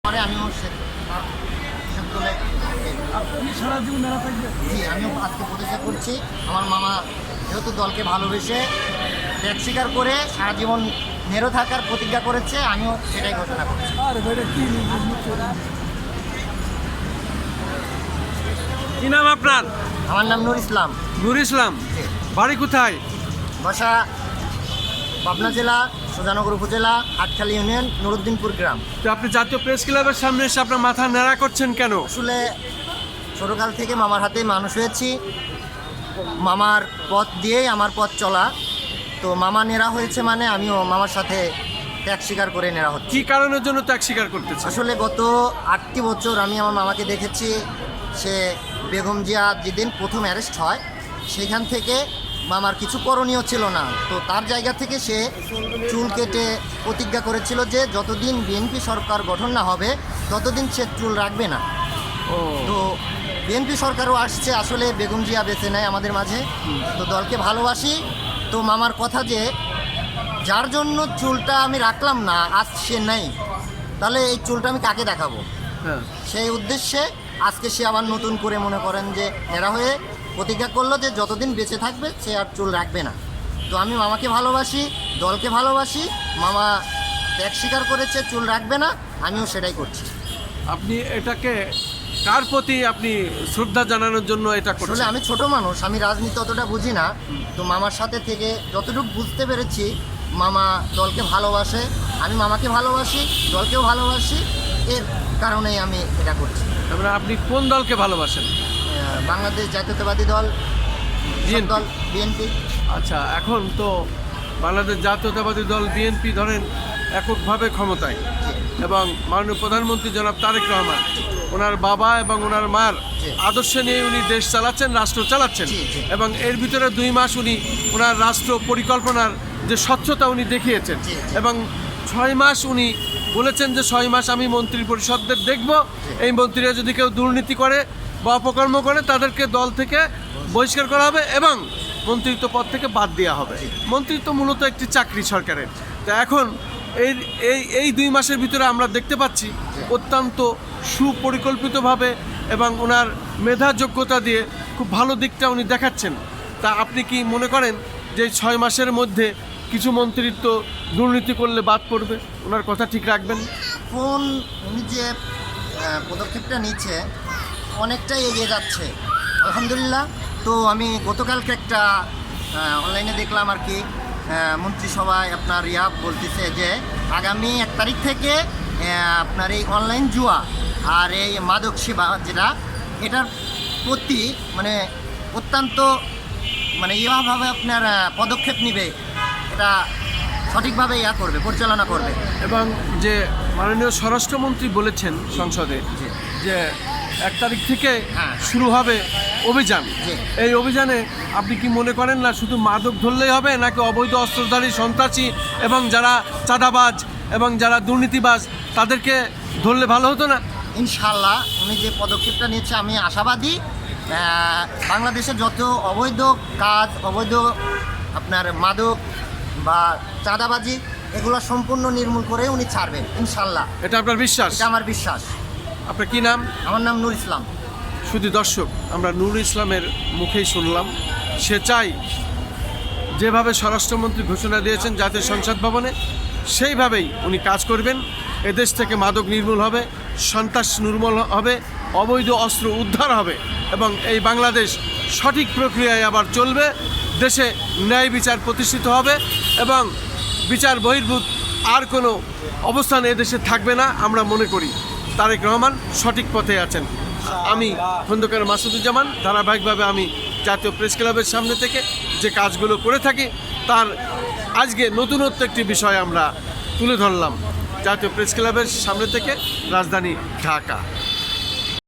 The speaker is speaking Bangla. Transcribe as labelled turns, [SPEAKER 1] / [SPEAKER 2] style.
[SPEAKER 1] পরে আমিও
[SPEAKER 2] সারা জীবন মেলা থাকবে।
[SPEAKER 1] জি, আমিও আজকে প্রতিষ্ঠা করছি। আমার মামা যেহেতু দলকে ভালোবেসে ত্যাগ স্বীকার করে সারা জীবন নেরো থাকার প্রতিজ্ঞা করেছে, আমিও সেটাই ঘোষণা করছি।
[SPEAKER 2] কি নাম আপনার?
[SPEAKER 1] আমার নাম নুর ইসলাম।
[SPEAKER 2] নুর ইসলাম, বাড়ি কোথায়?
[SPEAKER 1] বাসা পাবনা জেলা সুজানগর উপজেলা আটখালী ইউনিয়ন নুরুদ্দিনপুর গ্রাম।
[SPEAKER 2] তো আপনি জাতীয় প্রেস ক্লাবের সামনে এসে আপনার মাথা নেড়া করছেন কেন?
[SPEAKER 1] আসলে ছোটোকাল থেকে মামার হাতে মানুষ হয়েছি, মামার পথ দিয়েই আমার পথ চলা। তো মামা নেড়া হয়েছে মানে আমিও মামার সাথে ত্যাগ স্বীকার করে নেড়া হচ্ছে।
[SPEAKER 2] কি কারণের জন্য ত্যাগ স্বীকার করতেছে?
[SPEAKER 1] আসলে গত 8টি বছর আমি আমার মামাকে দেখেছি। সে বেগম জিয়া যেদিন প্রথম অ্যারেস্ট হয় সেখান থেকে মামার কিছু করণীয় ছিল না। তো তার জায়গা থেকে সে চুল কেটে প্রতিজ্ঞা করেছিল যে যতদিন বিএনপি সরকার গঠন না হবে ততদিন সে চুল রাখবে না। তো বিএনপি সরকারও আসছে, আসলে বেগম জিয়া বেঁচে নেয় আমাদের মাঝে। তো দলকে ভালোবাসি। তো মামার কথা যে যার জন্য চুলটা আমি রাখলাম না আজ সে নেই, তাহলে এই চুলটা আমি কাকে দেখাবো? সেই উদ্দেশ্যে আজকে সে আবার নতুন করে মনে করেন যে এরা হয়ে প্রতিজ্ঞা করলো যে যতদিন বেঁচে থাকবে সে আর চুল রাখবে না। তো আমি মামাকে ভালোবাসি, দলকে ভালোবাসি। মামা ত্যাগ স্বীকার করেছে, চুল রাখবে না, আমিও সেটাই করছি।
[SPEAKER 2] আপনি এটাকে কার প্রতি আপনি শ্রদ্ধা জানানোর জন্য এটা
[SPEAKER 1] আসলে
[SPEAKER 2] করছেন?
[SPEAKER 1] আমি ছোট মানুষ, আমি রাজনীতি অতটা বুঝি না। তো মামার সাথে থেকে যতটুকু বুঝতে পেরেছি, মামা দলকে ভালোবাসে, আমি মামাকে ভালোবাসি, দলকেও ভালোবাসি। এর কারণেই আমি এটা করছি।
[SPEAKER 2] তারপরে আপনি কোন দলকে ভালোবাসেন?
[SPEAKER 1] বাংলাদেশ জাতীয়তাবাদী দল,
[SPEAKER 2] BNP?
[SPEAKER 1] দল বিএনপি।
[SPEAKER 2] আচ্ছা, এখন তো বাংলাদেশ জাতীয়তাবাদী দল বিএনপি ধরেন এককভাবে ক্ষমতায়, এবং মাননীয় প্রধানমন্ত্রী জনাব তারেক রহমান ওনার বাবা এবং ওনার মার আদর্শ নিয়ে উনি দেশ চালাচ্ছেন, রাষ্ট্র চালাচ্ছেন। এবং এর ভিতরে 2 মাস উনি ওনার রাষ্ট্র পরিকল্পনার যে স্বচ্ছতা উনি দেখিয়েছেন, এবং 6 মাস উনি বলেছেন যে 6 মাস আমি মন্ত্রী পরিষদদের দেখব, এই মন্ত্রীরা যদি কেউ দুর্নীতি করে বা অপকর্ম করে তাদেরকে দল থেকে বহিষ্কার করা হবে এবং মন্ত্রিত্ব পদ থেকে বাদ দেওয়া হবে। মন্ত্রিত্ব মূলত একটি চাকরি সরকারের। তো এখন এই 2 মাসের ভিতরে আমরা দেখতে পাচ্ছি অত্যন্ত সুপরিকল্পিতভাবে এবং ওনার মেধা যোগ্যতা দিয়ে খুব ভালো দিকটা উনি দেখাচ্ছেন। তা আপনি কি মনে করেন যে 6 মাসের মধ্যে কিছু মন্ত্রিত্ব দুর্নীতি করলে বাদ পড়বে, ওনার কথা ঠিক রাখবেন?
[SPEAKER 1] কোন উনি যে পদক্ষেপটা নিচ্ছে অনেকটাই এগিয়ে যাচ্ছে আলহামদুলিল্লাহ। তো আমি গতকালকে একটা অনলাইনে দেখলাম আর কি, মন্ত্রিসভায় আপনার বলতেছে যে আগামী 1 তারিখ থেকে আপনার এই অনলাইন জুয়া আর এই মাদক সেবা যেটা, এটার প্রতি মানে অত্যন্ত মানে এভাবে আপনার পদক্ষেপ নেবে, এটা সঠিকভাবে করবে, পরিচালনা করবে।
[SPEAKER 2] এবং যে মাননীয় স্বরাষ্ট্রমন্ত্রী বলেছেন সংসদে যে 1 তারিখ থেকে শুরু হবে অভিযান, এই অভিযানে আপনি কি মনে করেন না শুধু মাদক ধরলেই হবে, নাকি অবৈধ অস্ত্রধারী সন্ত্রাসী এবং যারা চাঁদাবাজ এবং যারা দুর্নীতিবাজ তাদেরকে ধরলে ভালো হতো না?
[SPEAKER 1] ইনশাল্লাহ উনি যে পদক্ষেপটা নিচ্ছে আমি আশাবাদী। বাংলাদেশে যত অবৈধ কাজ, অবৈধ আপনার মাদক বা চাঁদাবাজি, এগুলো সম্পূর্ণ নির্মূল করে উনি ছাড়বেন ইনশাল্লাহ।
[SPEAKER 2] এটা আপনার বিশ্বাস?
[SPEAKER 1] এটা আমার বিশ্বাস।
[SPEAKER 2] আপনার কি নাম?
[SPEAKER 1] আমার নাম নুর ইসলাম।
[SPEAKER 2] শুধু দর্শক, আমরা নুর ইসলামের মুখেই শুনলাম, সে চাই যেভাবে স্বরাষ্ট্রমন্ত্রী ঘোষণা দিয়েছেন জাতীয় সংসদ ভবনে সেইভাবেই উনি কাজ করবেন। এদেশ থেকে মাদক নির্মূল হবে, সন্ত্রাস নির্মূল হবে, অবৈধ অস্ত্র উদ্ধার হবে এবং এই বাংলাদেশ সঠিক প্রক্রিয়ায় আবার চলবে। দেশে ন্যায় বিচার প্রতিষ্ঠিত হবে এবং বিচার বহির্ভূত আর কোনো অবস্থান এদেশে থাকবে না। আমরা মনে করি তারেক রহমান সঠিক পথে আছেন। আমি খন্দকার মাসুদুজ্জামান, ধারাবাহিকভাবে আমি জাতীয় প্রেস ক্লাবের সামনে থেকে যে কাজগুলো করে থাকি তার আজকে নতুনত্ব একটি বিষয় আমরা তুলে ধরলাম জাতীয় প্রেস ক্লাবের সামনে থেকে, রাজধানী ঢাকা।